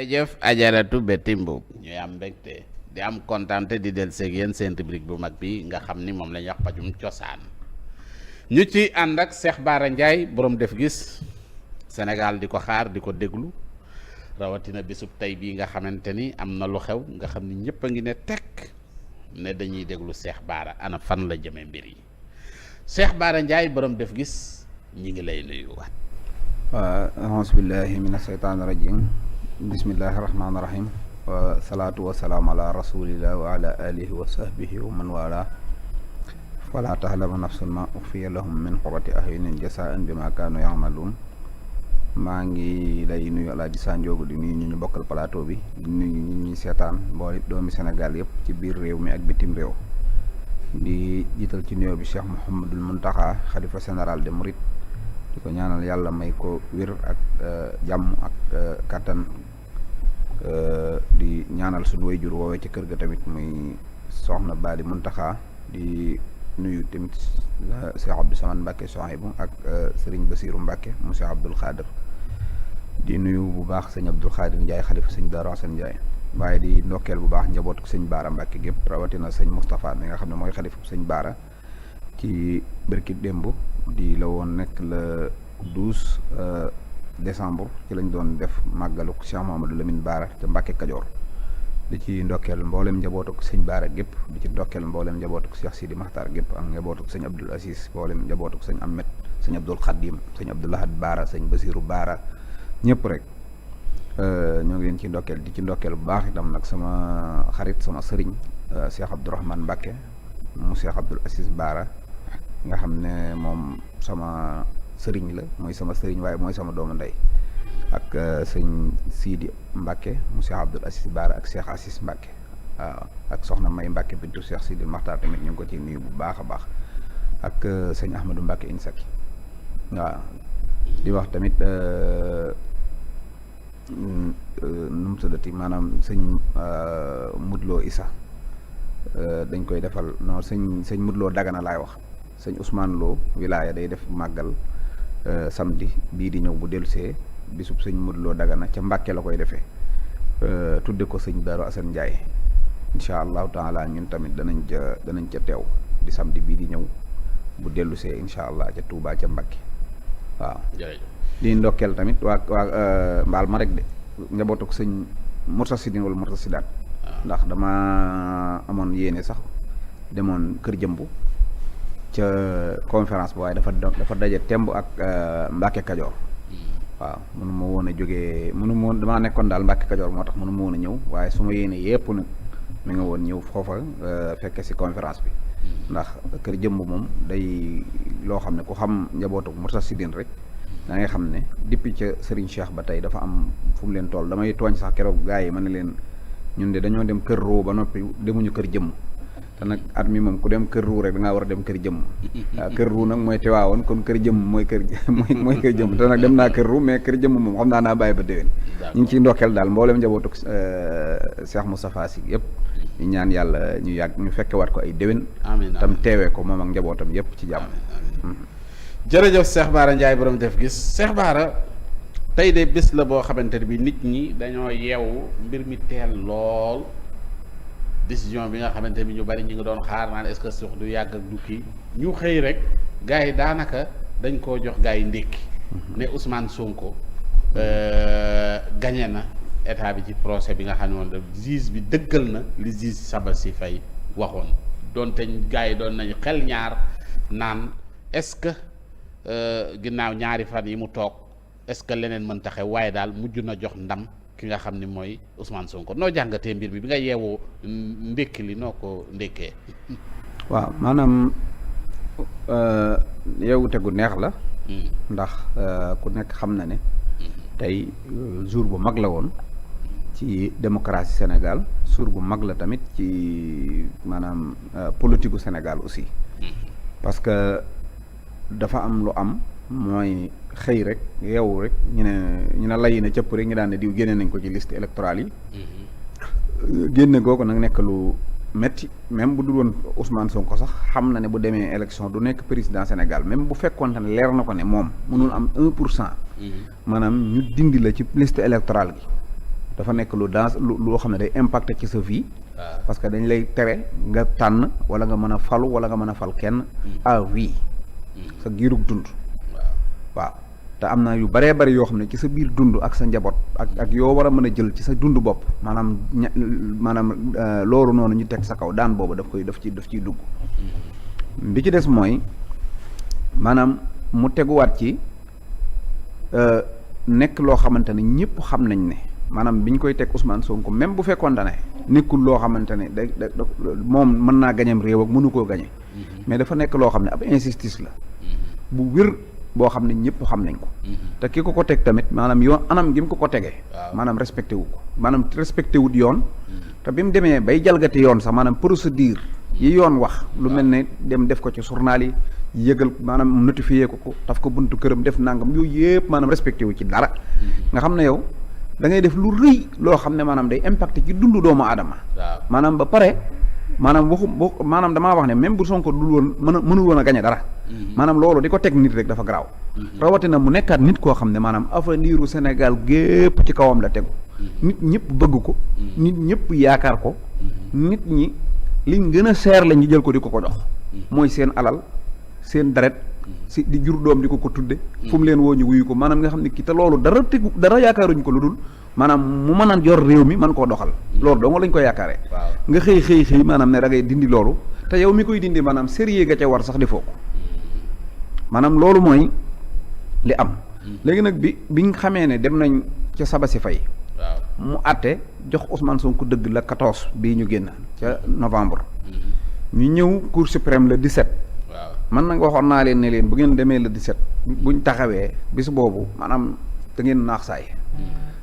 jërëjëf ajaratu Betty Mbuub ñuy am mbégte di am kontante di del seeg yéen seen rubrique bu mag bi nga xam ni moom la ñuy wax pajum cosaan ñu ci ànd ak Cheikh Bara Ndiaye borom def gis Sénégal di ko xaar di ko déglu rawatina bisub tey bii nga xamante ni am na lu xew nga xam ni ñëpp a ngi ne tekk ne dañuy déglu Cheikh Bara ana fan la jëmee mbir yi Cheikh Bara Ndiaye borom def gis ñi ngi lay nuyuwaat. waa auzu billahi min asheytaani rajim bismillahi rahmaani rahim wa salaatu wa salaam ala rasulillah wa ala alihi wa sahbihi wa man wala fala taxlama nafsun ma uxfiya lahum min qurrati ahyunin jasaan bima kaanu yamaluun maa ngi lay nuyu Alaaji Sanjoogu di nuyu ñu bokkal plateau bi di nuyu ñi ñuy seetaan mbooli doomi Sénégal yëpp ci biir réew mi ak bitim réew di jiital ci nuyoo bi Cheikh Mouhamadul Muntaxa xalifa général de Mouride di ko ñaanal yàlla may ko wér ak jàmm ak kattan di ñaanal suñu wayjur woowee ci kër ga tamit muy soxna Baali Muntaxa di nuyu tamit Cheikh Abdou Samane Mbacke Sohaybu ak Serigne Bassirou Mbacke mu Cheikh Abdoul Khadir di nuyu bu baax sëñ Abdoul Khadir Ndiaye xalifa sëñ Darou Assane Ndiaye waaye di ndokkeel bu baax njabootu sëñ Baara Mbacke gépp rawatina sëñ Moustapha mi nga xam ne mooy xalifa sëñ Baara ci bërki démb di la woon nekk le 12 décembre ci lañ doon def màggaluk Cheikh Mouhamadou Lamine Baara ca Mbàkke Kajoor di ci ndokkeel mboolem njabootuk sëñ Baara gépp di ci ndokkeel mboolem njabootuk Cheikh Sidi Maxtaar gépp ak njabootuk sëñ Abdoul Aziz mboolem njabootuk sëñ Ahmed sëñ Abdoul Khadim sëñ Abdoulahad Baara sëñ Basiru Baara ñëpp rek ñoo ngi leen ci ndokkeel di ci ndokkeel bu baax itam nag sama xarit sama sëriñ Cheikh Abdourahmane Mbàkke mu Cheikh Abdoul Aziz Baara nga xam ne moom sama sëriñ la mooy sama sëriñ waaye mooy sama doomu ndey ak sëñ Sidi Mbacke mu Cheikh Abdoul Aziz Baara ak Cheikh Assis Mbacke waaw ak soxna May Mbacke bintu Cheikh Sidi Maxtaar tamit ñu ngi ko ci nuyu bu baax a baax ak sëñ Ahmadou Mbacke Insaki waaw di wax tamit nu mu tuddati maanaam sëñ Mudloo Issa dañ koy defal non sëñ Mudloo Dagana laay wax sëñ Ousmane Lo wilaaya day def màggal samedi bii di ñëw bu dellusee bisub sëñ Mudloo Dagana ca Mbàkke la koy defee tudde ko sëñ Darou Assane Ndiaye incha allahu taala ñun tamit danañ ca teew di samedi bii di ñëw bu dellusee incha allah ca Touba ca Mbàkke waaw di ndokkeel tamit waa mbaal ma rek de njabootuk sëñ Murtasidin wala Murtasidaat ndax dama amoon yéene sax demoon kër jëmbu ca conférence bi waaye dafa daje temb ak Mbacke Kajoor waaw mënu ma woon a jógee damaa nekkoon daal Mbacke Kajoor moo tax mënu ma woon a ñëw waaye su ma yéene yépp nag mi nga woon ñëw foofa fekke si conférence bi ndax kër jëmb moom day loo xam ne ku xam njabootu Murtasidin rek da ngay xam ne depuis ca Serigne Cheikh ba tey dafa am fu mu leen toll damay tooñ sax keroog gars yi ma ne leen ñun de dañoo dem kër roo ba noppi demuñu kër jëmm te nag at mi moom ku dem kër ruu rek da ngaa war a dem kër jëmm waaw kër ruu nag mooy Tiwaawoon kon kër jëmm mooy kër mooy kër jëmm te nag dem naa kër ruu mais kër jëmm moom xam naa bàyyi ba déwén ñu ngi ciy ndokkeel daal mboolem njabootu Cheikh Moustapha Sy yëpp ñu ñaan yàlla ñu yàgg ñu fekke wat ko ay déwén tam teewee ko moom ak njabootam yëpp ci jàmm jërëjëf Cheikh Bara Ndiaye borom def gis Cheikh Bara tey de bés la boo xamante ne bi nit ñi dañoo yeewu mbir mi teel lool décision bi nga xamante ni ñu bari ñu ngi doon xaar naan est-ce que suux du yàgg ak du kii ñu xëy rek gars yi daanaka dañ koo jox gars yi ndékki ne Ousmane Sonko gagné na état bi ci procès bi nga xam ne woon juge bi dëggal na li juge Sabassy Faye waxoon doonte gars yi doon nañu xel ñaar naan est-ce que ginnaaw ñaari fan yi mu toog est-ce que leneen mën taxew waaye daal mujj na jox ndam ki nga xam ni mooy Ousmane Sonko noo jàngatee mbir bi nga yeewoo ndékki li noo ko ndékkee. waaw maanaam yeewute gu neex la. ndax ku nekk xam na ne. tey jour bu mag la woon ci démocratie Sénégal jour bu mag la tamit ci maanaam politique gu Sénégal aussi. parce que dafa am lu am mooy. xëy rek yeewu rek ñu ne lay na cëpp rek ñu daan ne diw génne nañ ko ci liste électorale yi génne googu nag nekk lu metti même bu dul woon Ousmane Sonko sax xam na ne bu demee élection du nekk président Sénégal même bu fekkoonte ne leer na ko ne moom mënul am 1% maanaam ñu dindi la ci liste électorale gi dafa nekk loo xam ne day impacté ci sa vie. parce que dañ lay tere nga tànn wala nga mën a falu wala nga mën a fal kenn à vie sa giirug dund. waaw te am na yu baree bari yoo xam ne ci sa biir dund ak sa njaboot ak yoo war a mën a jël ci sa dund bopp maanaam loolu noonu ñu teg sa kaw daan boobu daf ciy dugg. bi ci des mooy maanaam mu teguwaat ci nekk loo xamante ne ñëpp xam nañ ne maanaam bi ñu koy teg Ousmane Sonko même bu fekkoon ne nekkul loo xamante ne da moom mën naa gañeem réew ak mënu koo gañe mais dafa nekk loo xam ne ab injustice la bu wér boo xam ne ñëpp xam nañ ko te ki ko teg tamit maanaam yoon anam gi mu ko tegee maanaam respecté wu ko maanaam respecté wut yoon te bi mu demee bay jalgati yoon sax maanaam procédure yi yoon wax lu mel ne dem def ko ci journal yi yëgal maanaam notifié ko taf ko buntu këram def nangam yooyu yëpp maanaam respecté wu ci dara nga xam ne yow da ngay def lu rëy loo xam ne maanaam day impacté ci dundu doomu aadama maanaam ba pare maanaam maanaam damaa wax ne même bu Sonko dul woon mënul woon a gañe dara maanaam loolu di ko teg nit rek dafa garaaw rawatina mu nekkaat nit koo xam ne maanaam avenir u Sénégal gépp ci kawam la tegu nit ñëpp bëgg ko nit ñëpp yaakaar ko nit ñi liñ gën a seer la ñu jël ko di ko jox mooy seen alal seen deret si di jur doom di ko tudde fu mu leen woo ñu wuyu ko maanaam nga xam ne kii te loolu dara yaakaaruñ ko lu dul maanaam mu mën a jor réew mi mën koo doxal loolu dong lañ ko yaakaaree nga xëy maanaam ne da ngay dindi loolu te yow mi koy dindi maanaam sérieux ga ca war sax defoo ko maanaam loolu mooy li am léegi nag bi nga xamee ne dem nañ ca Sabasy Faye mu àtte jox Ousmane Sonko dëgg la 14 bii ñu génn ca novembre ñu ñëw Cour suprême le 17 man nag waxoon naa leen ne leen bu ngeen demee le 17 buñ taxawee bis boobu maanaam da ngeen naax saay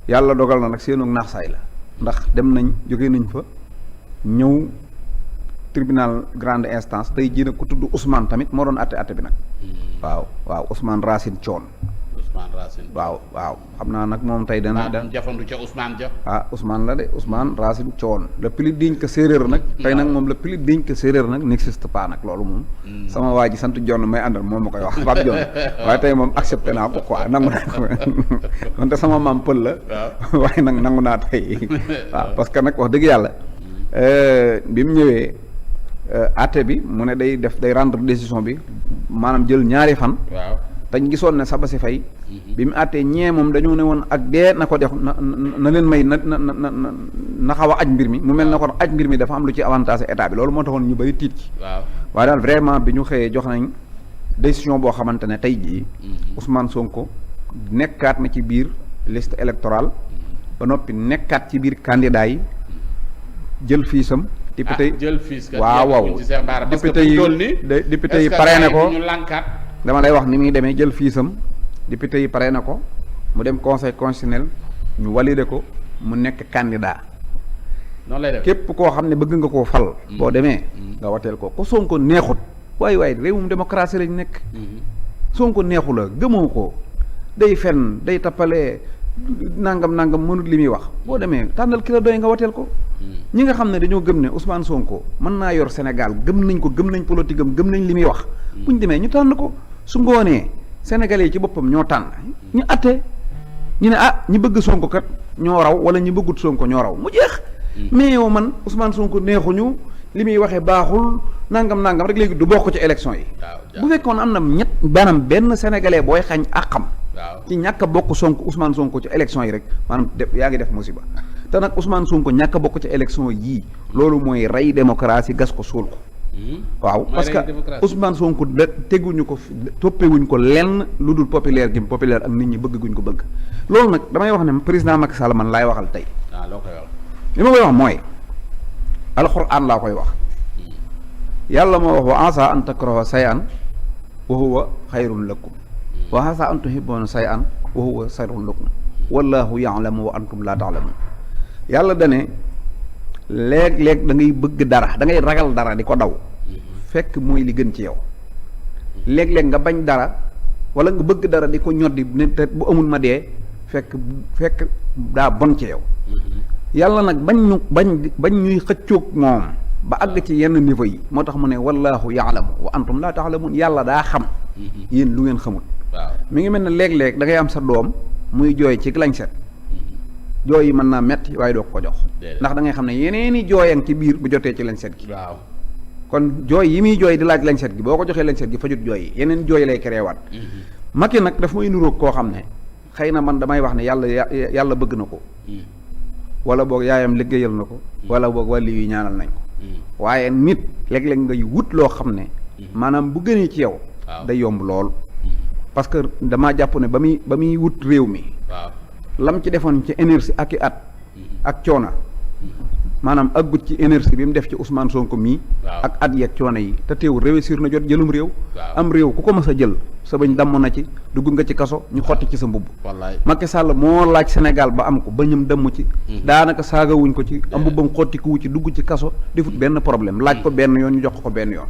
yàlla dogal na nag seenu naax saay la ndax dem nañ jóge nañ fa ñëw tribunal grande instance tey jii nag ku tudd Ousmane tamit moo doon àtte bi nag waaw Ousmane Racine Thion waaw xam naa nag moom tey dana jafandu ca Ousmane ja Ousmane la de Ousmane Racine Thion le plus digne que séeréer nag tey nag moom le plus digne que séeréer nag n'existe pas nag loolu moom sama waa ji sant John may àndal moom ma koy wax Pape John waaye tey moom accepté naa ko quoi nangu naa ko wante sama maam pël la waaye nag nangu naa tey waaw parce que nag wax dëgg yàlla bi mu ñëwee àtte bi mu ne day rendre décision bi maanaam jël ñaari fan dañ gisoon ne Sabasy Faye bi mu àttee ñee moom dañoo ne woon ak dee na ko def na leen may na xaw a aj mbir mi mu mel na ko aj mbir mi dafa am lu ci avantage état bi loolu moo taxoon ñu bëri tiit ci waaye daal vraiment bi ñu xëyee jox nañ décision boo xamante ne tey jii Ousmane Sonko nekkaat na ci biir liste électorale ba noppi nekkaat ci biir candidat yi jël fiisam député waaw député yi parrainé ko dama lay wax ni muy demee jël fiisam député yi pare na ko mu dem conseil constitutionnel ñu validé ko mu nekk candidat noonu lay def képp koo xam ne bëgg nga koo fal boo demee nga wateel ko Sonko neexut waaye réewum démocratie lañ nekk Sonko neexu la gëmoo ko day fen day tappalee nangam mënut li muy wax boo demee tànnal ki la doy nga wateel ko ñi nga xam ne dañoo gëm ne Ousmane Sonko mën naa yor Sénégal gëm nañ ko gëm nañ politique am gëm nañ li muy wax bu ñu demee ñu tànn ko su ngoonee sénégalais yi ci boppam ñoo tànn ñu atte ñu ne ñi bëgg Sonko kat ñoo raw wala ñi bëggut Sonko ñoo raw mu jeex mais yow man Ousmane Sonko neexuñu li muy waxee baaxul nangam rek léegi du bokk ci élection yi bu fekkoon am na maanaam benn sénégalais booy xañ àqam ci ñàkk a bokk Ousmane Sonko ci élection yi rek maanaam yaa ngi def musiba te nag Ousmane Sonko ñàkk a bokk ci élection yii loolu mooy rey démocratie gas ko suul ko waaw parce que Ousmane Sonko teguñu ko toppewuñ ko lenn lu dul populaire gi populaire ak nit ñi bëgg guñ ko bëgg loolu nag damay wax ne président Macky Sall man laay waxal tey li ma koy wax mooy alxuraan laa koy wax yàlla moo wax wa asa an takrahu shay'an wa huwa xayrun lakum wa asa an tuhibbu shay'an wa huwa sharrun lakum wallahu ya'lamu wa antum la ta'lamun yàlla dane léeg-léeg da ngay bëgg dara da ngay ragal dara di ko daw fekk mooy li gën ci yow léeg-léeg nga bañ dara wala nga bëgg dara di ko ñoddi ne te bu amul ma dee fekk daa bon ci yow yàlla nag bañ ñuy xëccoog moom ba àgg ci yenn niveau yi moo tax mu ne wallahu yaalamu wa antum laa taalamun yàlla daa xam yéen lu ngeen xamul mi ngi mel ne léeg-léeg da ngay am sa doom muy jooy ci lañset jooy yi mën naa metti waaye doo ko jox ndax da ngay xam ne yeneeni jooyan ci biir bu jotee ci lañset gi waaw kon jooy yi muy jooy di laaj lañset gi boo ko joxee lañset gi fajut jooy yi yeneen jooy lay créewaat Macky nag daf may nuróog koo xam ne xëy na man damay wax ne yàlla bëgg na ko wala boog yaayam liggéeyal na ko wala boog wàlli yu ñaanal nañ ko waaye nit léeg-léeg ngay wut loo xam ne maanaam bu gënee ci yow day yomb lool parce que damaa jàpp ne ba muy wut réew mi lam ci defoon ci énergie ak i at ak coona maanaam aggut ci énergie bi mu def ci Ousmane Sonko mii ak at yeeg coono yi te teewul réussir na jot jëlum réew am réew ku ko mës a jël sa bañ damm na ci dugg nga ci kaso ñu xotti ci sa mbubb Macky Sall moo laaj Sénégal ba am ko bañam damm ci daanaka saagawuñ ko ci am mbubbam xotti ko wu ci dugg ci kaso defut benn problème laaj ko benn yoon ñu jox ko benn yoon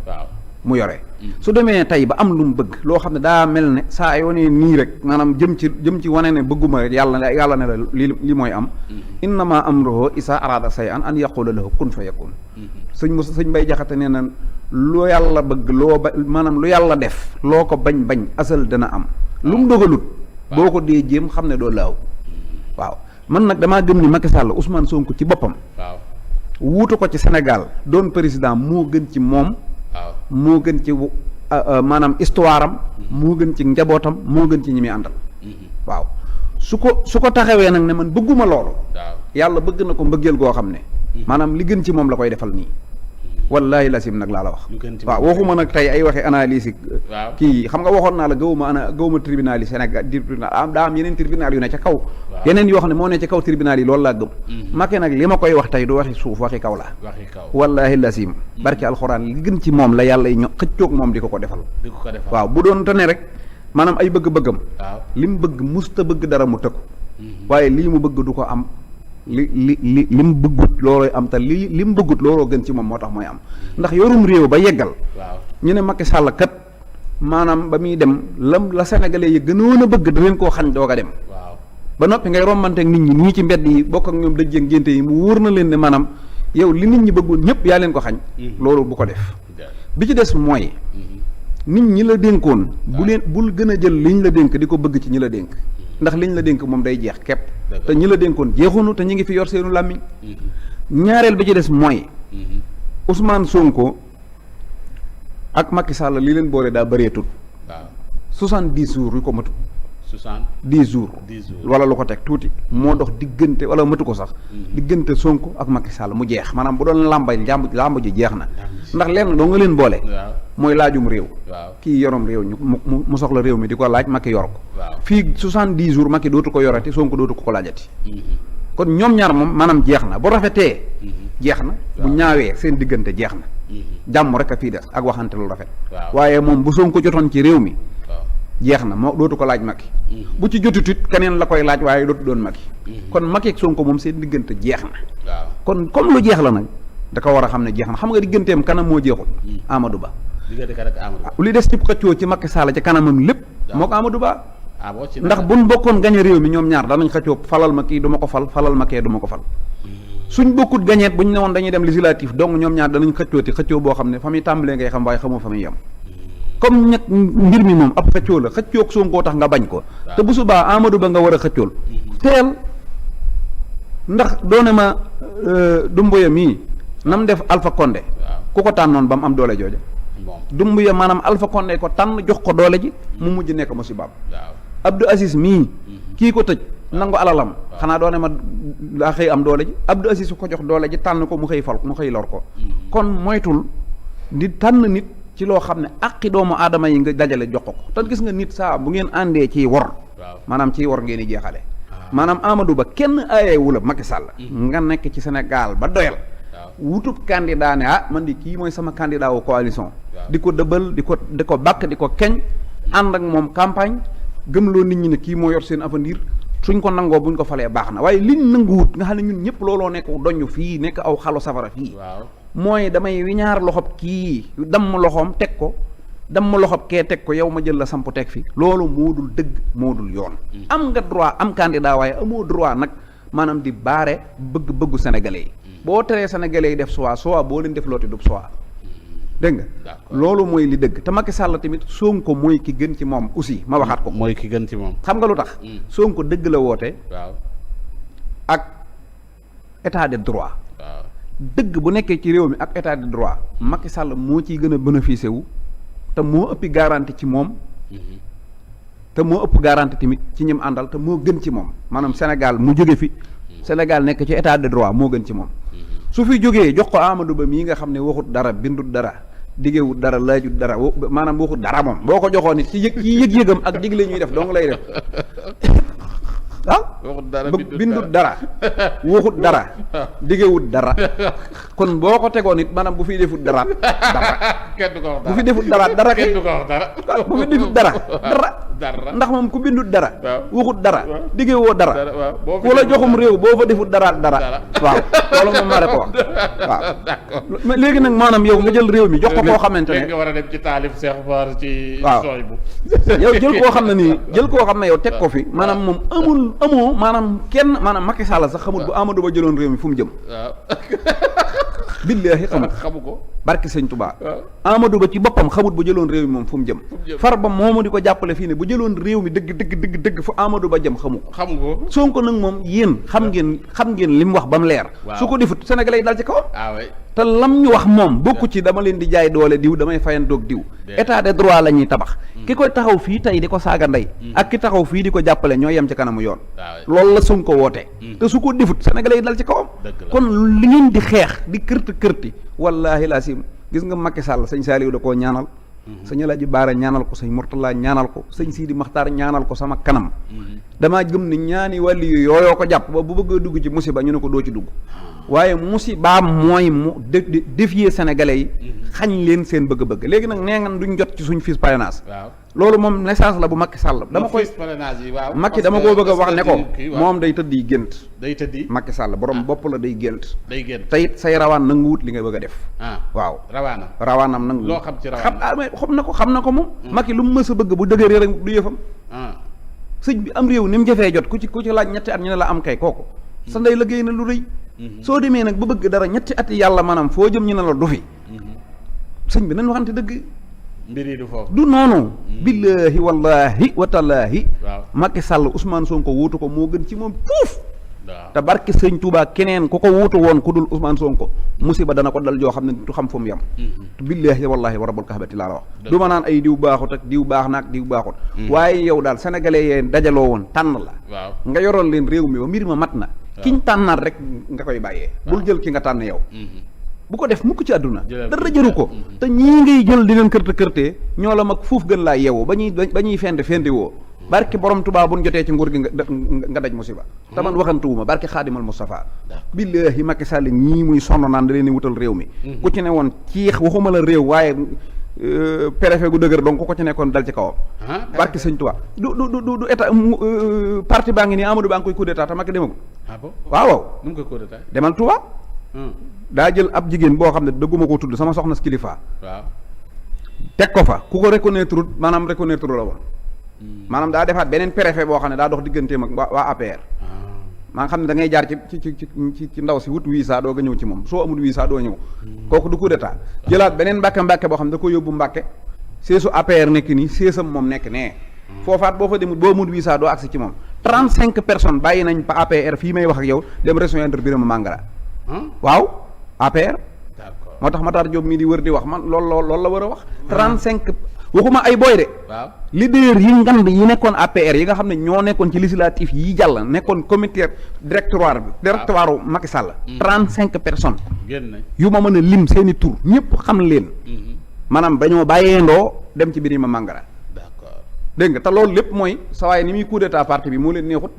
mu yore su demee tey ba am lu mu bëgg loo xam ne daa mel ne saa yoonee nii rek maanaam jëm ci wane ne bëgguma rek yàlla ne la li mooy am innama amruhu isa arada shay'an an yaqula lahu kun fayakun sëñ Mbay Jaxate nee na lu yàlla bëgg maanaam lu yàlla def loo ko bañ asal dana am lu mu dogalut boo ko dee jéem xam ne doo laaw waaw man nag damaa gëm ni Macky Sall Ousmane Sonko ci boppam wuutu ko ci Sénégal doon président moo gën ci moom moo gën ci maanaam histoire am moo gën ci njabootam moo gën ci ñi muy àndal waaw su ko taxawee nag ne man bëgguma loolu yàlla bëgg na ko mbëggeel goo xam ne maanaam li gën ci moom la koy defal nii wallaahi lasim nag laa la wax waaw waxuma nag tey ay waxe analyse kii xam nga waxoon naa la gawuma tribunal yi Sénégal daa am yeneen tribunal yu ne ca kaw yeneen yoo xam ne moo ne ca kaw tribunal yi loolu laa gëm Macky nag li ma koy wax tey du waxi suuf waxi kaw la wallaahi lasim barki alxuraan li gën ci moom la yàlla yi xëccoog moom di ko defal waaw bu doon te ne rek maanaam ay bëgg-bëggam li mu bëgg musta bëgg dara mu tëkku waaye lii mu bëgg du ko am li mu bëggut loolooy am te li mu bëggut looloo gën ci moom moo tax mooy am ndax yorum réew ba yeggal ñu ne Macky Sall kat maanaam ba muy dem la sénégalais yi gënoon a bëgg da leen koo xañ doog a dem ba noppi ngay rombanteeg nit ñi nii ci mbedd yi bokk ak ñoom dëjjëg ngénte yi mu wóor na leen ne maanaam yow li nit ñi bëggoon ñëpp yaa leen ko xañ loolu bu ko def bi ci des mooy nit ñi la dénkoon bul gën a jël liñ la dénk di ko bëgg ci ñi la dénk ndax liñ la dénk moom day jeex képp te ñi la dénkoon jeexunu te ñi ngi fi yor seenu làmmiñ ñaareel bi ci des mooy Ousmane Sonko ak Macky Sall li leen boole daa bëreetut 70 jours yu ko matu 10 jours wala lu ko teg tuuti moo dox diggante wala matu ko sax diggante Sonko ak Macky Sall mu jeex maanaam bu doon làmb ji jeex na ndax lenn doo nga leen boole mooy laajum réew kii yorom réew ñu mu soxla réew mi di ko laaj Macky yor ko fii 70 jours Macky dootu ko yorati Sonko dootu ko laajati kon ñoom ñaar moom maanaam jeex na bu rafetee jeex na bu ñaawee seen diggante jeex na jàmm rek a fii des ak waxante lu rafet waaye moom bu Sonko jotoon ci réew mi jeex na moo dootu ko laaj Macky bu ci jotutut keneen la koy laaj waaye dootu doon Macky kon Macky ak Sonko moom seen diggante jeex na kon comme lu jeex la nag da ko war a xam ne jeex na xam nga digganteem kanam moo jeexul Amadou Ba li des ci xëccoo ci Macky Sall ci kanamam lépp moo ko Amadou Ba ndax buñ bokkoon gañe réew mi ñoom ñaar danañ xëccoo falal ma kii du ma ko falal ma kee du ma ko fal suñ bokkut gañeet buñ ne woon dañuy dem législatif donc ñoom ñaar danañ xëccoo boo xam ne fa muy tàmbalee ngay xam waaye xamoo fa muy yem comme ñett mbir mi moom ab xëccoo la xëccoog Sonko tax nga bañ ko te bu subaa Amadou Ba nga war a xëccool teel ndax doone ma Dumbuya mii nam def Alpha Condé ku ko tànnoon ba mu am doole jooja Dumbuya maanaam Alpha Condé ko tànn jox ko doole ji mu mujj nekk musibaam Abdou Aziz mii kii ko tëj nangu alalam xanaa doone ma daa xëy am doole ji Abdou Aziz su ko jox doole ji tànn ko mu xëy lor ko kon moytul di tànn nit ci loo xam ne àqi doomu aadama yi nga dajale jox ko te gis nga nit saa bu ngeen àndee ciy wor maanaam ciy wor ngeen di jeexale maanaam Amadou Ba kenn aayewu la Macky Sall nga nekk ci Sénégal ba doyal wutub candidat ne man di kii mooy sama candidat wu coalition di ko dëbal di ko bàkk di ko keñ ànd ak moom campagne gëmloo nit ñi ne kii moo yor seen avenir suñ ko nangoo buñ ko falee baax na waaye liñ nanguwut nga xam ne ñun ñëpp looloo nekk doñu fii nekk aw xalu safara fii mooy damay wiñaar loxob kii damm loxoom teg ko damm loxob kee teg ko yow ma jël la samp teg fi loolu moo dul dëgg moo dul yoon am nga droit am candidat waaye amoo droit nag maanaam di baare bëgg-bëggu sénégalais yi boo teree sénégalais yi def soit boo leen def looti du soit dégg nga loolu mooy li dëgg te Macky Sall tamit Sonko mooy ki gën ci moom aussi ma waxaat ko mooy ki gën ci moom xam nga lu tax Sonko dëgg la woote ak état de droit. waaw dëgg bu nekkee ci réew mi ak état de droit Macky Sall moo ciy gën a bénéficié wu te moo ëppi garantie ci moom. te moo ëpp garantie tamit ci ñim àndal te moo gën ci moom maanaam Sénégal mu jóge fi. Sénégal nekk ci état de droit moo gën ci moom. su fi jógee jox ko Amadou Ba mii nga xam ne waxut dara bindut dara diggewut dara laajut dara maanaam waxut dara moom boo ko joxoon nit ci yëg-yëgam ak digle ñuy def dong lay def. bindut dara waxut dara diggewut dara kon boo ko tegoon it maanaam bu fi defut dara kenn du ko wax bu fi defut dara kenn du ko wax dara bu fi defut dara ndax moom ku bindut dara waxut dara diggewoo dara ku la joxum réew boo fa defut dara waaw loolu moom maa ko wax waaw léegi nag maanaam yow nga jël réew mi jox ko koo xamante ne nga war a dem ci taalif Cheikh Bara ci sooy bu yow jël koo xam ne nii jël koo xam ne yow teg ko fi maanaam moom amoo maanaam kenn maanaam Macky Sall sax xamul bu Amadou Ba jëloon réew mi fu mu jëm. waaw. billaahi xamu ko. barki sëñ Touba. Amadou Ba ci boppam xamut bu jëloon réew mi moom fu mu jëm. Farba moomu di ko jàppale fii ne bu jëloon réew mi dëgg fu Amadou Ba jëm xamu ko. Sonko nag moom yéen xam ngeen li mu wax ba mu leer. su ko defut Sénégalais yi dal ci kawam. te lam ñu wax moom bokku ci dama leen di jaay doole diw damay fayandoog diw. état de droit la ñuy tabax. ki koy taxaw fii tey di ko saaga ndey. ak ki taxaw fii di ko jàppale ñoo yem ci kanamu yoon. loolu la Sonko woote. te su ko defut Sénégalais yi dal ci kawam. kon li ngeen di xeex di kërti wallaahi laa sim gis nga Macky Sall sëñ Saliou da koo ñaanal. sëñ Alaaji Baara ñaanal ko sëñ Mourtala ñaanal ko sëñ Sidi Maxtaar ñaanal ko sama kanam. damaa gëm ni ñaani wàlli yu yooyoo ko jàpp ba bu bëgg a dugg ci musiba ñu ne ko doo ci dugg. waaye musibaam mooy mu défier sénégalais yi. xañ leen seen bëgg-bëgg léegi nag nee nga duñ jot ci suñ fiche parrainage. loolu moom message la bu Macky Sall. dama koy Macky dama koo bëgg a wax ne ko moom day tëdd yi gént. Macky Sall borom bopp la day gént. te it say rawaan nangu wut li nga bëgg a def. waaw rawaanam nangu. loo xam ci rawaan xam na ko moom. Macky lu mu mës a bëgg bu dëgëree rek du yëfam. sëñ bi am réew ni mu jafee jot ku ci laaj ñetti at ñu ne la am kay kooku. sa ndey liggéey na lu rëy. soo demee nag ba bëgg dara ñetti at yàlla maanaam foo jëm ñu ne la du fi. sëñ bi nañ waxante dëgg. mbir yi du foofu du noonu. billaahi wallaahi watallaahi. Macky Sall Ousmane Sonko wuutu ko moo gën ci moom fuuf. te barke sëñ Touba keneen ku ko wuutu woon ku dul Ousmane Sonko musiba dana ko dal joo xam ne du xam fu mu yem. te billaahi wallaahi wa rabbul kaabati laa la wax. du ma naan ay diw baaxut ak diw baax na ak diw baaxut. waaye yow daal sénégalais yee dajaloo woon tànn la. nga yoroon leen réew mi ba mbir ma mat na. kiñ tànnaat rek nga koy bàyyee. bul jël ki nga tànn yow. bu ko def mukk ci àdduna dara jëru ko te ñii ngay jël di leen kërtee ñoo la mag fuuf gën laa yeewu ba ñuy fende woo barke borom Tuubaa bu ñu jotee ci nguur gi nga daj musiba te man waxantuwuma barke xaadimal Mustafa billaahi Macky Sall ñii muy sonn naan da leen di wutal réew mi ku ci ne woon ciix waxuma la réew waaye préfet gu dëgër donc ko ci nekkoon dal ci kawam barke sëñ Tuubaa du état parti baa ngi nii Amadou Ba ngi koy coup d'état te Macky demagul waaw nu mu koy coup d'état demal Tuubaa daa jël ab jigéen boo xam ne dëgguma koo tudd sama soxna si kilifa. teg ko fa ku ko reconnaître maanaam reconnaître la woon. maanaam daa defaat beneen préfet boo xam ne daa dox digganteem ak waa APR. maa nga xam ne da ngay jaar ci ndaw si wut visa doo nga ñëw ci moom soo amul visa doo ñëw. kooku du coup d'état jëlaat beneen mbàkke boo xam ne da ko yóbbu mbàkke seesu APR nekk nii seesam moom nekk nee. foofaat boo fa demut boo amul visa doo agsi ci moom 35 personnes bàyyi nañ pa APR fii may wax ak yow dem rejoindre Birama Mangara. waaw. APR moo tax Matar Diop mii di wër di wax man loolu la war a wax 35 waxuma ay boy de leader yi ngand yi nekkoon APR yi nga xam ne ñoo nekkoon ci législatif yi jàll nekkoon comité directoire Macky Sall 35 personnes yu ma mën a lim seeni tur ñëpp xam leen maanaam dañoo bàyyeendoo dem ci Birima Mangara dégg nga te loolu lépp mooy sa waaye ni muy coup d'état parti bi moo leen neexut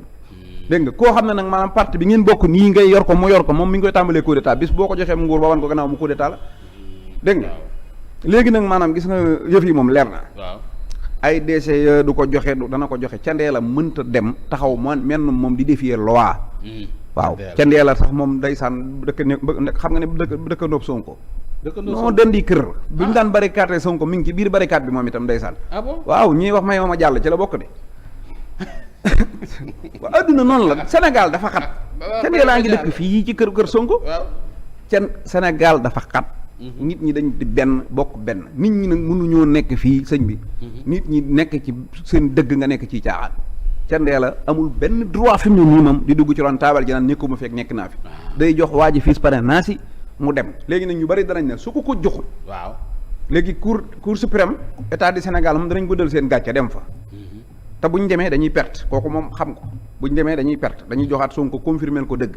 dégg nga koo xam ne nag maanaam parti bi ngeen bokk nii ngay yor ko mu yor ko moom mi ngi koy tàmbalee coup d'état bis boo ko joxee mu nguur ba wan ko gannaaw mu coup d'état la dégg nga léegi nag maanaam gis nga yëf yi moom leer na ay DC du ko joxe dana ko joxe candee la mënta dem taxaw menn moom di défier loi waaw candee la sax moom ndeysaan xam nga ne dëkk noob Sonko non den di kër bu ñu daan barricade Sonko mi ngi ci biir barricade bi moom itam ndeysaan waaw ñuy wax may ma jàll ci la bokk de waaw adduna noonu la Sénégal dafa xat kenn laa ngi dëkk fii ci kër Sonko kenn Sénégal dafa xat nit ñi dañ di benn bokk benn nit ñi nag mënuñoo nekk fii sëñ bi nit ñi nekk ci seen dëgg nga nekk ci caaxaan ca Ndeela amul benn droit fi mu ne nii moom di dugg ci ron taabal ji naan nekkuma fekk nekk naa fi. day jox waa ji fiis parrainage yi mu dem léegi nag ñu bari danañ ne su ko joxul. waaw léegi cour suprême état du Sénégal moom danañ guddal seen gàcce dem fa. te bu ñu demee dañuy perte kooku moom xam ko bu ñu demee dañuy perte dañuy joxaat Sonko confirmer ko dëgg.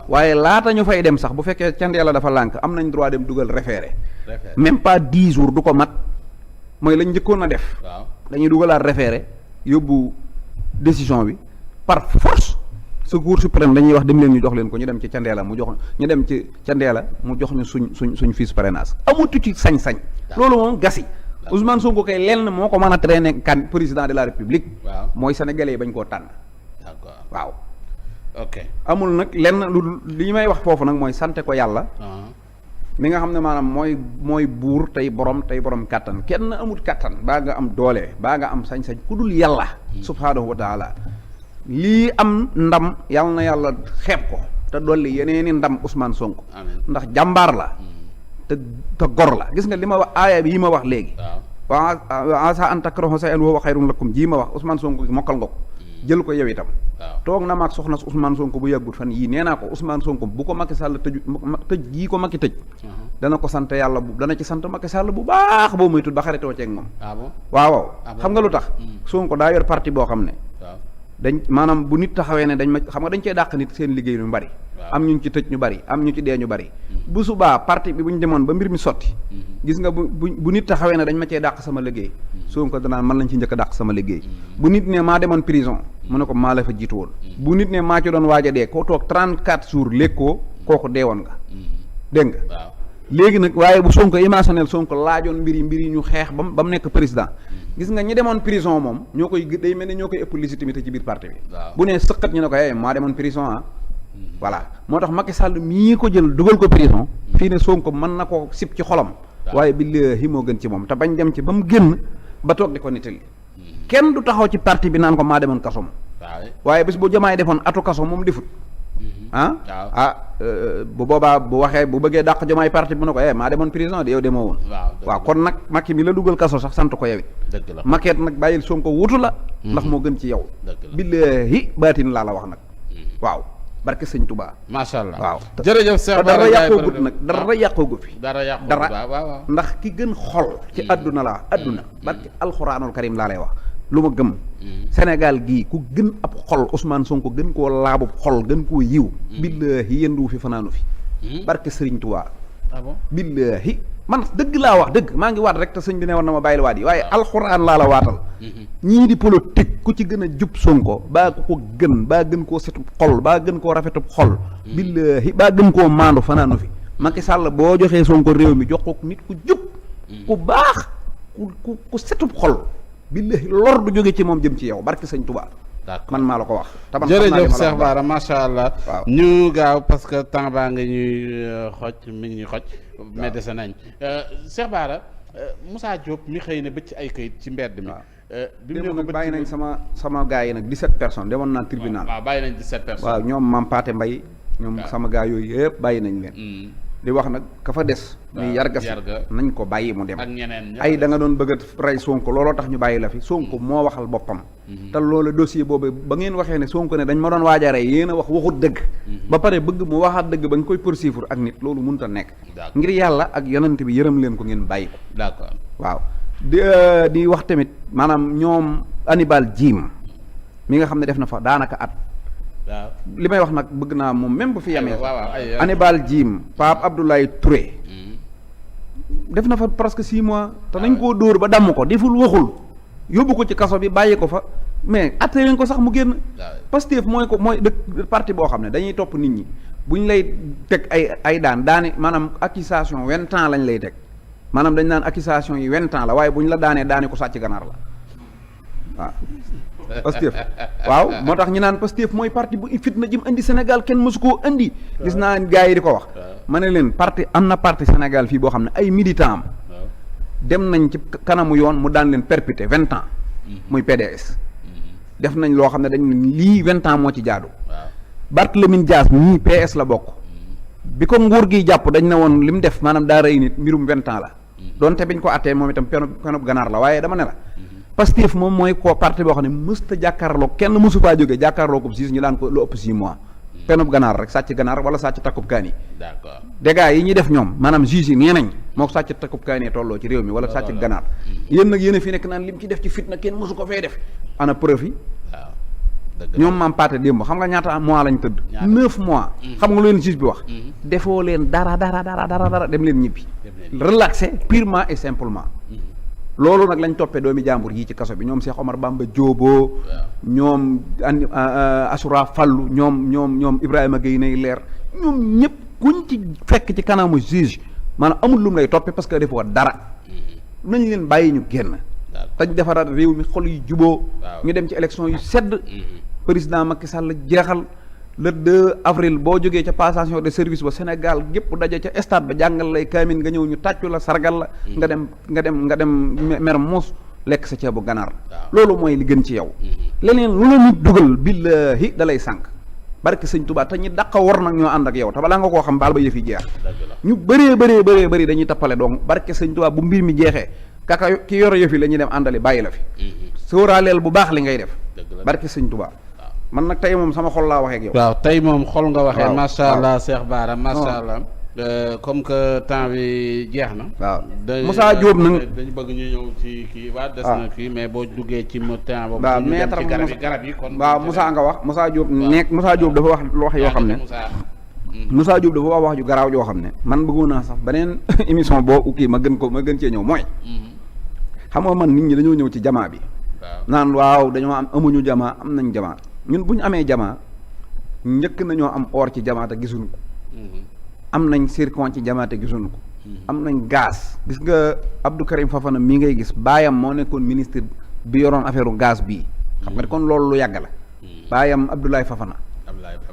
waaye laata ñu fay dem sax bu fekkee ca Ndeela dafa lànk am nañ droit dem dugal référé. même pas 10 jours du ko mat mooy lañ njëkkoon a def. dañuy dugalaat référé yóbbu décision bi par force sa cour suprême dañuy wax dem leen ñu jox leen ko ñu dem ci ca Ndeela mu jox ñu dem ci ca Ndeela mu jox ñu suñ fiche parrainage amatu ci sañ-sañ. loolu moom gasi. Ousmane Sonko kay lenn moo ko mën a traîner kan président de la république. mooy sénégalais yi bañ koo tànn. d'accord waaw. ok amul nag lenn lu li may wax foofu nag mooy sante ko yàlla. mi nga xam ne maanaam mooy buur tey borom kàttan kenn amut kàttan baa nga am doole baa nga am sañ-sañ ku dul yàlla. subhaanahu wa taala lii am ndam yàlla na yàlla xeeb ko te dolli yeneeni ndam Ousmane Sonko. ndax jàmbaar la. te gor la gis nga li ma wax aaya bi yi ma wax léegi. waaw asa an takrahu shay'an wa huwa khayrun lakum ji ma wax Ousmane Sonko mokkal nga ko. jël ko yow itam. toog na maag soxna Ousmane Sonko bu yàggut fan yii nee naa ko Ousmane Sonko bu ko Macky Sall tëj gii ko Macky tëj. dana ko sant yàlla dana ci sant Macky Sall bu baax boo muy tudd ba xaritoo ceeg moom. waaw xam nga lu tax. Sonko daa yor parti boo xam ne. dañ maanaam bu nit taxawee ne dañ ma xam nga dañ cee dàq nit seen liggéey ñu bari. am ñu ci tëj ñu bari am ñu ci dee ñu bari. bu subaa parti bi bu ñu demoon ba mbir mi sotti. gis nga bu nit taxawee ne dañ ma cee dàq sama liggéey. Sonko danaan man lañ ci njëkk a dàq sama liggéey. bu nit ne maa demoon prison mu ne ko maa la fa jiitu woon. bu nit ne maa ci doon waaj a dee koo toog 34 jours lékkoo kooku deewoon nga. dégg nga. léegi nag waaye bu Sonko émotionnel Sonko laajoon mbir yi ñu xeex ba mu nekk président. gis nga ñi demoon prison moom ñoo koy day mel ne ñoo koy ëpp légitimité ci biir parti bi. bu nee sëqat ñu ne ko maa demoon prison ah. voilà moo tax Macky Sall mii ko jël dugal ko prison. fii ne Sonko mën na ko sib ci xolam. waaye billaahi moo gën ci moom te bañ dem ci ba mu génn ba toog di ko nittali. kenn du taxaw ci parti bi naan ko maa demoon kaso. waaye bis bu jamaay defoon atu kaso moom defut. bu boobaa bu waxee bu bëggee dàq jomaay parti bi mu ne ko maa demoon prison de yow demoo woon. waaw kon nag Macky mi la dugal kaso sax sant ko yow it. dëgg la Macky nag bàyyil Sonko wutu la. ndax moo gën ci yow. billaahi baatin laa la wax nag. waaw barke sëñ Touba. macha allah waaw jërëjëf Cheikh Bara dara yàqoogut nag dara yàqoogu fi. dara ndax ki gën xol. ci àdduna laa àdduna. barke alxuraanul karim laa lay wax. lu ma gëm. Sénégal gii ku gën ab xol Ousmane Sonko gën koo laabub xol gën koo yiw. billaahi yendu fi fanaanu fi. barke Serigne Touba. billaahi man dëgg laa wax dëgg maa ngi waat rek te sëñ bi ne war na ma bàyyil waat yi waaye alxuraan laa la waatal. ñii di politique ku ci gën a jub Sonko baa ko gën baa gën koo setub xol baa gën koo rafetub xol. billaahi baa gën koo maandu fanaanu fi. Macky Sall boo joxee Sonko réew mi jox ko nit ku jub. ku baax ku setub xol. billahi lor du jóge ci moom jëm ci yow barke sëñ Touba. man maa la ko wax. jërëjëf Cheikh Bara macha allah. ñu gaaw parce que temps baa nga ñuy xoj mi ngi ñuy xoj. mais dese nañ Cheikh Bara Moussa Diop mi xëy na bëcc ay këyit ci mbedd mi. bi mu nag bàyyi nañ sama gars yi nag 17 personnes demoon naa tribunal. waaw bàyyi nañ 17 personnes. waaw ñoom Mame Pathé Mbaye ñoom sama gars yooyu yëpp bàyyi nañ leen. di wax nag ka fa des. muy yarga si nañ ko bàyyi mu dem. ak ñeneen ay da nga doon bëgg a rey Sonko looloo tax ñu bàyyi la fi Sonko moo waxal boppam. te loolu dossier boobu ba ngeen waxee ne Sonko ne dañ ma doon waaj a rey yéen a wax waxut dëgg. ba pare bëgg mu waxaat dëgg ba nga koy poursuivre ak nit loolu mënut a nekk. ngir yàlla ak yonent bi yërëm leen ko ngeen bàyyi ko. d'accord waaw di wax tamit maanaam ñoom Hannibal Djim mi nga xam ne def na fa daanaka at. waaw li may wax nag bëgg naa moom même bu fi yamee Hannibal Djim Pape Abdoulaye Touré def na fa presque 6 mois te nañ koo dóor ba damm ko deful waxul yóbbu ko ci kaso bi bàyyi ko fa mais atte nañ ko sax mu génn. Pastef mooy dëkk parti boo xam ne dañuy topp nit ñi bu ñu lay teg ay daani maanaam accusation 20 ans lañ lay teg maanaam dañ naan accusation yi 20 ans la waaye bu ñu la daane ko sàcc ganaar la waaw Pastef waaw moo tax ñu naan Pastef mooy parti bu fitna jëm indi Sénégal kenn mësu koo indi. gis naa gars yi di ko wax. ma ne leen parti am na parti Sénégal fii boo xam ne ay militant am. dem nañ ci kanamu yoon mu daan leen perpétuer 20 ans. muy PDS. def nañ loo xam ne dañ lii 20 ans moo ci jaadu. Barthélémy Dias mii PS la bokk. bi ko nguur gi jàpp dañ ne woon li mu def maanaam daa rey nit mbirum 20 ans la. donte biñ ko attee moom itam penub ganaar la waaye dama ne la. Pastef moom mooy ko parti boo xam ne mësta jàkkaarloo kenn mësu faa jógee jàkkaarloo ko siis ñu daan ko lu ëpp 6 mois penub ganaar rek sàcc ganaar wala sàcc takkub kaani d'accord dégâts yi ñuy def ñoom maanaam juge yi nee nañ moo ko sàcc takkub kaani tolloo ci réew mi wala sàcc ganaar yéen nag yéen a fi nekk naan lim ci def ci fitna kenn mësu ko fee def ana preuve yi waaw dëgg ñoom maam paate démb xam nga ñaata mois lañ tëdd 9 mois xam nga lu leen juge bi wax defoo leen dara dem leen ñibbi relaxé purement et simplement loolu nag lañ toppee doomi jàmbur yii ci kaso bi ñoom Cheikh Omar Bamba Dioboo ñoom Asura Fallu ñoom Ibrahima Gueye nay leer ñoom ñëpp kuñ ci fekk ci kanamu juge maanaam amul lu mu lay toppee parce que defoo dara nañ leen bàyyi ñu génn tañ defaraat réew mi xol yu juboo ñu dem ci élection yu sedd président Macky Sall jeexal le 2 avril boo jógee ca passation de service ba Sénégal gépp daje ca stade ba jàngal lay kaamin nga ñëw ñu tàccu la sargal la nga dem mer moos lekk sa ceebu ganaar loolu mooy li gën ci yow leneen lu la nit dugal billahi da lay sànq barke sëñ Tuubaa te ñi dàqa war nag ñoo ànd ak yow te balaa nga koo xam baal ba yëf yi jeex ñu bëree dañuy tappale donc barke sëñ Tuubaa bu mbir mi jeexee kaka ki yor yëf yi la ñuy dem àndali bàyyi la fi sóoraaleel bu baax li ngay def barke sëñ Tuubaa man nag tey moom sama xol laa waxee ak yow. waaw tey moom xol nga waxee. macha allah Cheikh Bara macha allah. comme que temps bi jeex na. waaw Moussa Diop nag dañu bëgg ñu ñëw ci kii waa des na kii mais boo duggee ci mu temps boobu. waaw ñu dem ci garab yi kon. waaw Moussa nga wax Moussa Diop nekk Moussa Diop dafa wax yoo xam ne. Moussa Diop dafa wax ju garaaw joo xam ne. man bëggoon naa sax beneen émission boo kii ma gën cee ñëw mooy. xam nga man nit ñi dañoo ñëw ci jamaa bi. naan waaw dañoo amuñu jamaa am nañ jamaa. ñun bu ñu amee jamaa njëkk nañoo am or ci jamaa te gisuñu ko am nañ zircon ci jamaa te gisuñu ko am nañ gaz gis nga Abdou Karim Fafana mii ngay gis baayam moo nekkoon ministre bi yoroon affaire gaz bii xam nga kon loolu lu yàgg la baayam Abdoulaye Fafana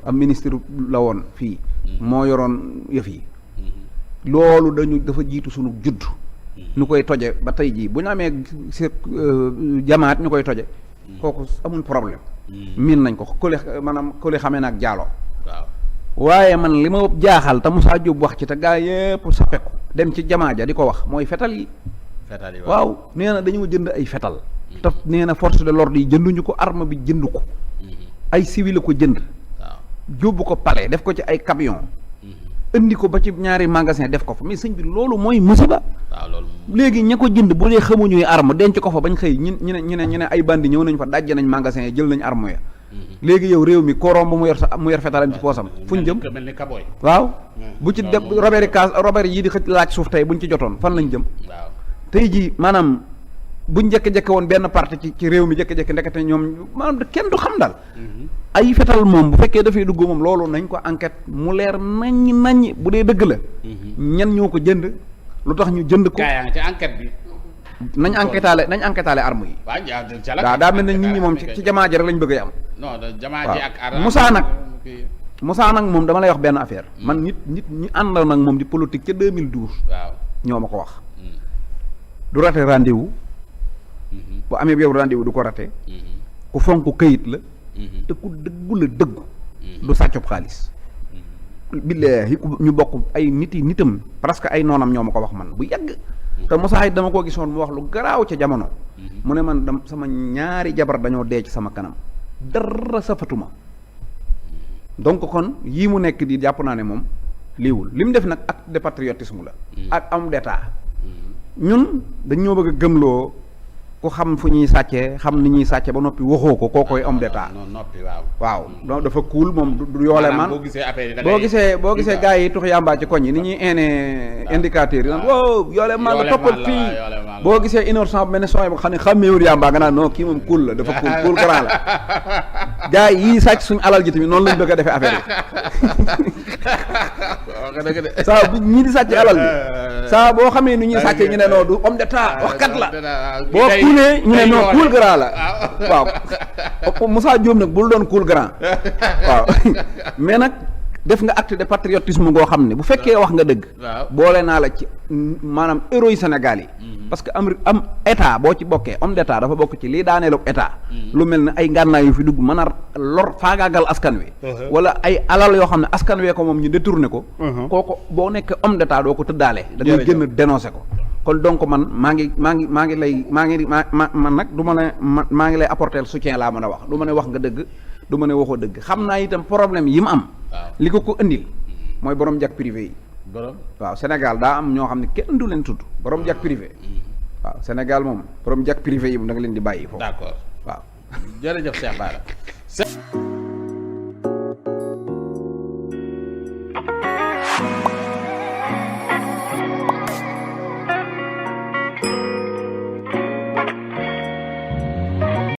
am ministre la woon fii moo yoroon yëf yi loolu dafa jiitu sunu judd ñu koy toje ba tey jii bu ñu amee jamaat ñu koy toje kooku amul problème miin nañ ko ku li xamee naag jaaloo waaye man li ma jaaxal te Moussa Diop wax ci te gaa yépp sappeku dem ci jamaa ja di ko wax mooy fetal yi waaw nee na dañoo jënd ay fetal te nee na force de l'ordre yi jënduñu ko arme bi jënd ko ay civil ko jënd jóbbu ko palais def ko ci ay camion indi ko ba ci ñaari magasin def ko fa mais sëñ bi loolu mooy musiba léegi ña ko jënd bu dee xamuñuy arme denc ko fa bañ xëy ñu ne ay bandi ñëw nañ fa dajje nañ magasin jël nañ arme ya léegi yow réew mi korom ba mu yor fetalam ci poosam fu ñu jëm waaw bu ci def robert yi di xëcc laaj suuf tey buñ ci jotoon fan lañ jëm tey ji maanaam buñ jekk-jekk woon benn parti ci réew mi jekk-jekk ndekete ñoom maanaam kenn du xam daal ay fetal moom bu fekkee dafay dugg moom loolu nañ ko enquête mu leer nañ bu dee dëgg la ñan ñoo ko jënd lu tax ñu jënd ko ci enquête bi nañ enquêtaale arme yi daa mel na nit ñi moom ci jamaa ji rek lañ bëgg a am jamaa ji ak Moussa nag moom dama lay wax benn affaire man nit ñi àndal nag moom di politique ca 2012 ñoo ma ko wax du rate rendez-vous bu amee yow rendez-vous du ko rate ku fonk këyit la te ku dëggu la dëggu du sàccub xaalis billaahi ñu bokk ay nitam presque ay noonam ñoo ma ko wax man bu yàgg te Moussa it dama koo gisoon mu wax lu garaaw ca jamono mu ne man sama ñaari jabar dañoo dee ci sama kanam dara safatuma donc kon yii mu nekk di jàpp naa ne moom liiwul li mu def nag acte de patriotisme la ak homme d'état ñun dañ ñoo bëgg a gëmloo ku xam fu ñuy sàccee xam ni ñuy sàcce ba noppi waxoo ko koo koy homme d'état waaw donc dafa cool moom du yoole man boo gisee gars yi tux yàmbaa ci koñ yi ni ñuy ene indicateur yi naan wow yoole man la toppal fii boo gisee innocent bu mel ne sooy ba xam ne xàmmeewul yàmbaa nga naan non kii moom cool la dafa cool grand la gars yi sàcc suñu alal ji tamit noonu lañ bëgg a defee affaire yi saa bu ñii di sàcc alal bi saa boo xamee ni ñuy sàccee ñu ne non du homme d'état waxkat la boo kuulee ñu ne non cool grand la waaw Moussa Diop nag bul doon cool grand waaw mais nag def nga acte de patriotisme goo xam ne bu fekkee wax nga dëgg boole naa la ci maanaam héros yi Sénégal yi parce que am état boo ci bokkee homme d'état dafa bokk ci lii daaneelu état lu mel ne ay ngànnaay yu fi dugg mën a lor faagaagal askan wi wala ay alal yoo xam ne askan wee ko moom ñu détourné ko kooku boo nekkee homme d'état doo ko tëddaale da ngay génn dénoncé ko kon donc man maa ngi lay man nag du ma ne maa ngi lay apporter soutien laa mën a wax du ma ne wax nga dëgg du ma ne waxoo dëgg xam naa itam problème yi mu am. li ko indil mooy borom jak privé yi. waaw Sénégal daa am ñoo xam ne kenn du leen tudd borom jak privé. waaw Sénégal moom borom jak privé yi da nga leen di bàyyi foofu. d'accord waaw. jërëjëf Cheikh Bara.